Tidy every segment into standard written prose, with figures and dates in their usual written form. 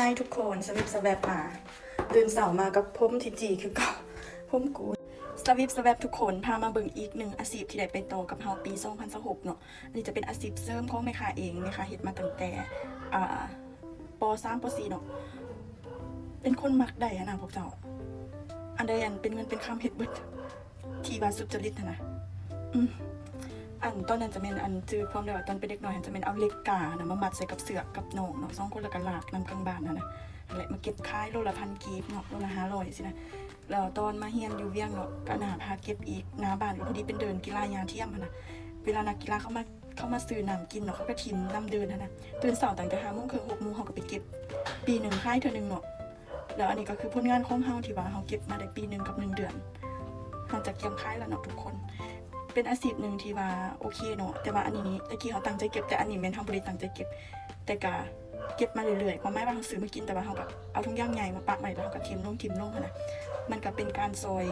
ให้ทุกคนสวิปสแวบมาตื่นเสาร์มากับผมทีจีคือก็ผมกูสวิปสแวบทุกคนพามาเบิ่งอีกหนึ่งอาชีพที่ได้ไปโตกับเฮาปี2026เนาะอันนี้จะเป็นอาชีพเสริมของแม่ค้าเองแม่ค้าเฮ็ดมาตั้งแต่ป.3 ป.4เนาะเป็นคนมักได้นะพวกเจ้าอันใดอันเป็นเงินเป็นคำเฮ็ดเบิดที่ว่าสุจริตนะอันตอนนั้นจะเป็นอันจือความได้ว่าตอนเป็นเด็กน้อยจะเป็นเอาเหล็กกานะมามัดใส่กับเสือกกับหนองเนาะ2 คนละกันลากนำกลางบ้านนะแหละมาเก็บขายโลละ1,000 กีบเนาะโลละ500สินะแล้วตอนมาเฮียนอยู่เวียงเนาะก็น่าพาเก็บอีกหน้าบ้านก็พอดีเป็นเดินกีฬายามเที่ยงนะเวลานักกีฬาเข้ามาซื้อน้ำกินเนาะเขาก็ทิมน้ำเดินนะตื่นเช้าตั้งแต่5 โมงครึ่ง6 โมงเขาก็ไปเก็บปีหนึ่งขายเท่านึงเนาะแล้วอันนี้ก็คือผลงานของเฮาที่ว่าเฮาเก็บมาได้ปี1กับ1 เดือนเฮาจะเก็บขายแล้วเนาะทุกคนเป็นอาชีพหนึ่งที่ว่าโอเคเนาะแต่ว่าอันนี้ตะกี้เขาตั้งใจเก็บแต่อันนี้แม่นทำบริตั้งใจเก็บแต่ก็เก็บมาเรื่อยๆความหมายว่าเขาซื้อมากินแต่ว่าเขาแบบเอาทุ่งย่างใหญ่มาปะใหม่แล้วเขาก็ทิมลงนะมันก็เป็นการซอย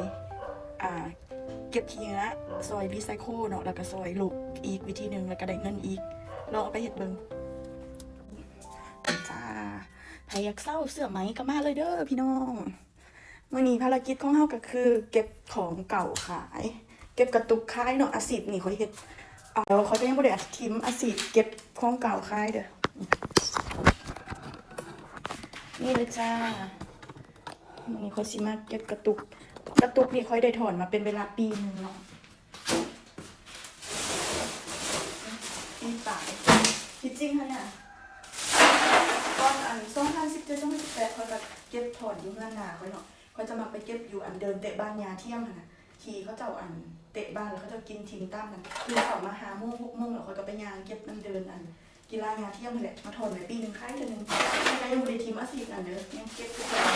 เก็บขี้เนื้อซอยรีไซเคิลเนาะแล้วก็ซอยลูกอีกวิธีหนึ่งแล้วก็ได้เงินอีกลองเอาไปเฮ็ดเบิ่งจ้าใครอยากเศร้าเสื้อไหมก็มาเลยเด้อพี่น้องมื้อนี้ภารกิจของเฮาก็คือเก็บของเก่าขายเก็บกระตุกขายเนาะอาชีพนี่เขาเฮ็ดเขาจะยังบ่ได้อัดทิมอาชีพเก็บของเก่าขายเด้อนี่เลยจ้านี่เขาสิมาเก็บกระตุกนี่ค่อยได้ถอนมาเป็นเวลาปีนึงเนาะปีปลายที่จริงค่ะเนี่ยตอน2017-2018เขาจะเก็บถอนอยู่เงินหนาเขาเนาะเขาจะมาไปเก็บอยู่อันเดินเตะบ้านยาเที่ยงค่ะนะทีเขาเจ้าอันเตะบ้านแล้วเขาจะกินทิ้งตั้มกันคือเขามา5 โมง 6 โมงแล้วเขาก็ไปยางเก็บน้ำเดินอันกีฬายาเที่ยงนี่แหละมาถอนในปีนึงค่ายเดือนนึงแต่ยังไม่ได้ทีมอาชีพอันเด้อยังเก็บทุกอย่าง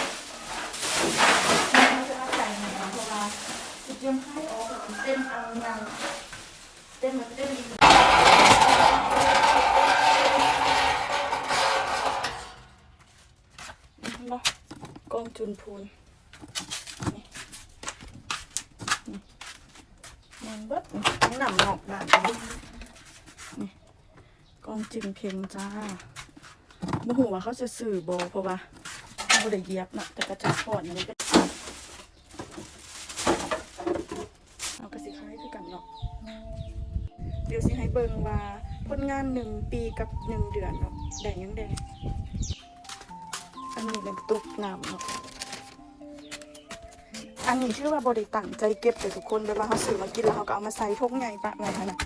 เขาจะเอาใจในเพราะว่าจุดเยี่ยมค่ายออกเต้นเอายางเต้นมันเต้นดีกองจุนพูนมันเบิดทั้งหนำหนอกบาดนี่กองจินเพียงจ้าโมโหว่าเขาจะสื่อบอเพราะว่าเขาบ่ได้เย็บนะแต่กระจับพอดอย่างนี้ก็เอากระสีคล้ายคือกันเนาะเดี๋ยวสิให้เบิ่งว่าผลงาน1 ปีกับ1 เดือนเนาะแดงยังแดงอันนี้เป็นตุกน้ำเนาะอันนี้ชื่อว่าบริตั้งใจเก็บแต่ทุกคนเวลาเขาซื้อมากินแล้วเขาก็เอามาใส่ถุงใหญ่ปะไว้ค่ะนะ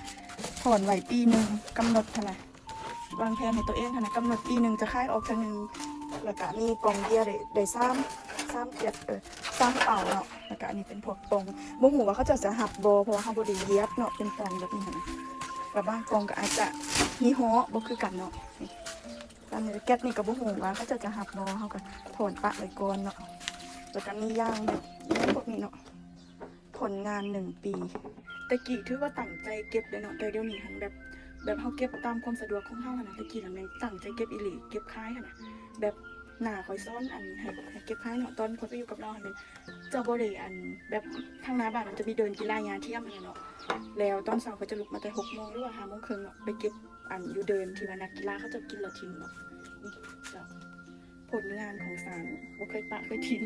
ถอนไว้ปีนึงกำหนดเท่าไหร่วางแผนให้ตัวเองค่ะนะกำหนดปีนึงจะขายออกเท่านึงแล้วก็มีกล่องเบียร์ได้3 เจ็ด3 เป่าเนาะแล้วก็อันนี้เป็นพวกกล่องบุ้งหูว่าเขาจะหับโบเพราะว่าเขาบริเย็บเนาะเป็นกล่องแบบนี้นะกับบางกล่องก็อาจจะมีห่อบ่คือกันเนาะตอนนี้แก๊สนี่กับบุ้งหูว่าเขาจะหับโบเขาก็ถอนปะไว้ก่อนเนาะแล้วก็มีย่างแบบพวกนี้เนาะผลงาน1 ปีตะกี้ถือว่าตั้งใจเก็บเลยเนาะแต่เดี๋ยวนี้หันแบบเขาเก็บตามความสะดวกของเฮาค่ะนะตะกี้หันแม่งตั้งใจเก็บอีหลีเก็บขายค่ะนะแบบหน้าคอยซ้อนอันให้เก็บขายเนาะตอนเขาไปอยู่กับเราหันเป็นเจ้าบ่ได้อันแบบทางหน้าบ้านมันจะมีเดินกีฬายามเที่ยงเนาะแล้วตอนเช้าเขาจะลุกมาแต่6 โมงหรือว่า5 โมงครึ่งเนาะไปเก็บอันอยู่เดินที่ว่านักกีฬาเขาจะกินแล้วทิ้งเนาะนี่เจ้าผลงานของสารบ่เคยปะเคยทิ้ง